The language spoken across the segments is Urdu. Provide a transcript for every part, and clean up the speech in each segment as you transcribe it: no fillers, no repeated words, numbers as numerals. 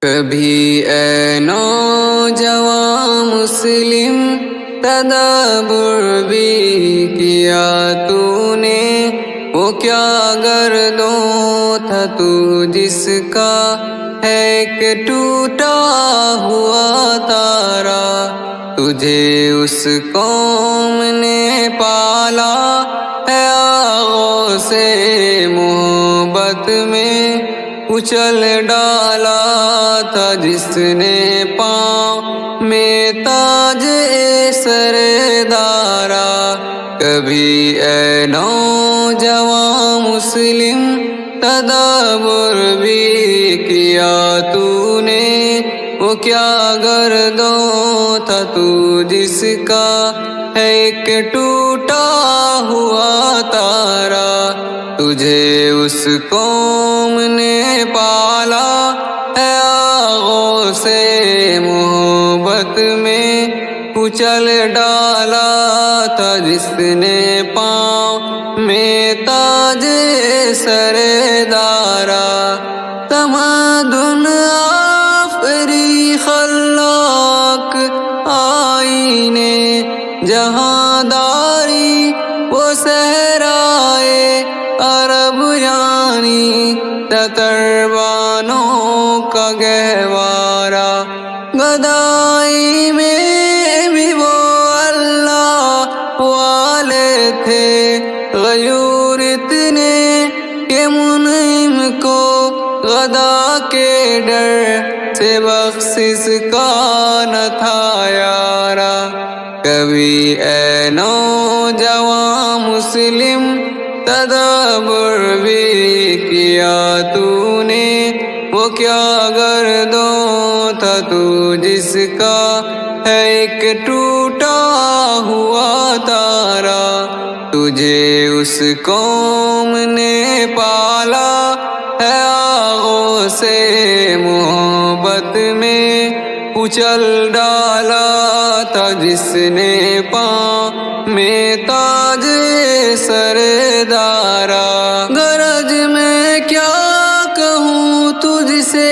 کبھی اے نوجوان مسلم تدبر بھی کیا تو نے، وہ کیا گردوں تھا تو جس کا ہے ایک ٹوٹا ہوا تارا، تجھے اس قوم نے پالا ہے آغوں سے محبت میں، کچل ڈالا تھا جس نے پاؤں میں تاج سر دارا۔ کبھی اے نوجوان مسلم تدبر بھی کیا تو نے، وہ کیا گردوں تھا تو جس کا ہے ایک ٹوٹا ہوا تارا، تجھے اس قوم نے پالا ہے آغوں سے محبت میں، کچل ڈالا تھا جس نے پاؤں میں تاج سر دارا۔ تمدن آفری خلاق آئینے جہاں داری، وہ صحرائے عرب یعنی تتربانوں کا گہوارہ، گدائی میں بھی وہ اللہ والے تھے، غیور اتنے کہ منعم کو غدا کے ڈر سے بخشش کا نہ تھا یارا۔ کبھی اے نوجوان مسلم تدبر بھی کیا تو نے، وہ کیا گردوں تھا تو جس کا ہے ایک ٹوٹا ہوا تارا، تجھے اس قوم نے پالا ہے آغوں سے محبت میں، کچل ڈالا تھا جس نے پاؤں میں تاج سر دارا۔ غرض میں کیا کہوں تجھ سے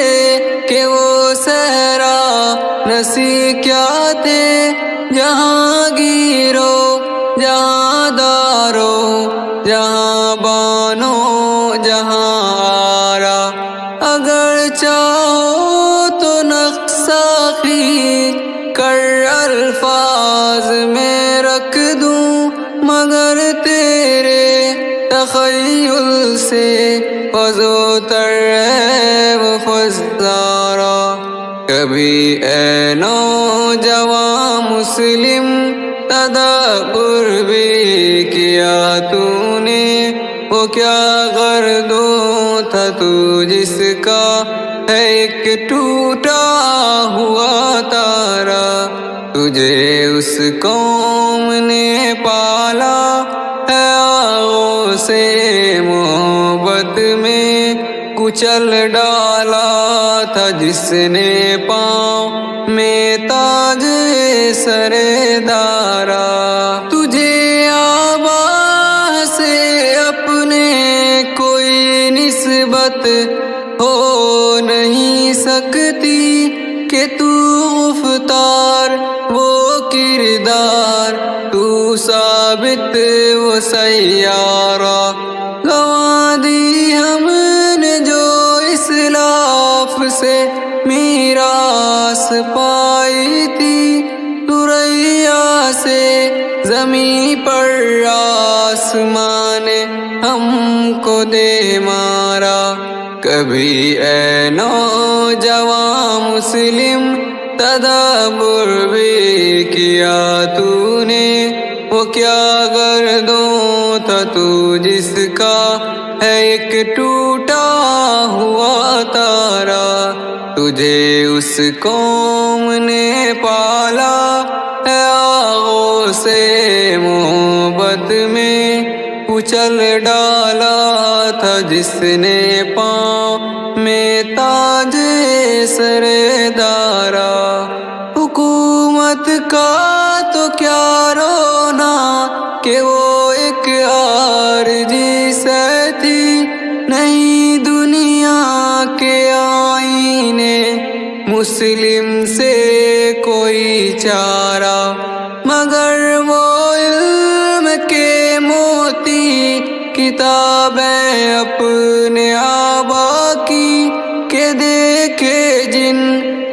کہ وہ صحرا نسی کیا تھے، جہاں گیرو جہاں دارو جہاں بانو جہاں آرا، اگر چاہو تو نقشہ کھینچ کر الفاظ میں رکھ دوں، مگر تیرے تخیل سے فزو تر ہے وہ فزارا۔ کبھی اے نوجوان مسلم تدبر بھی کیا تو نے، وہ کیا گردوں تھا تو جس کا ہے ایک ٹوٹا ہوا تارا، تجھے اس قوم نے پالا ہے آغوں سے محبت میں، کچل ڈالا تھا جس نے پاؤں میں تاج سر دارا۔ تجھے آبا سے اپنے کوئی نسبت ہو نہیں سکتی کہ تو گفتار وہ کردار، تو ثابت وہ سیارہ، گنوا دی ہم نے جو اسلاف سے میراث پائی تھی، ثریا سے زمین پر آسمان ہم کو دے مارا۔ کبھی اے نوجوان مسلم تدبر بھی کیا تو نے، وہ کیا گردوں تھا تو جس کا ہے ایک ٹوٹا ہوا تارا، تجھے اس قوم نے پالا ہے آغوں سے محبت میں، کچل ڈالا تھا جس نے پاؤں میں تاج سر دارا۔ حکومت کا تو کیا رونا کہ وہ ایک عارضی سے تھی، نہیں دنیا کے آئینے مسلم سے کوئی چارہ مگر وہ علم کے موتی، کتابیں اپنے آبا کی کہ دیکھے جن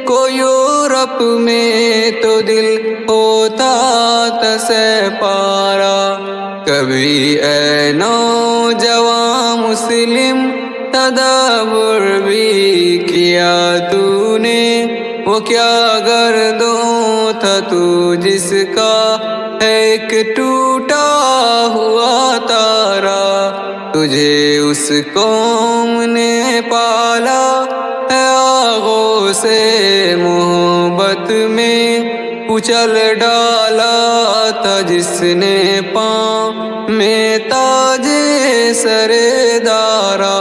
کو یورپ میں تو دل ہوتا تسے پارا۔ کبھی اے نوجوان مسلم تدبر بھی کیا تو نے، وہ کیا گردوں تھا تو جس کا ایک ٹوٹا ہوا تارا۔ تجھے اس قوم نے پالا ہے آغوں سے محبت میں، کچل ڈالا تھا جس نے پاؤں میں تاج سر دارا۔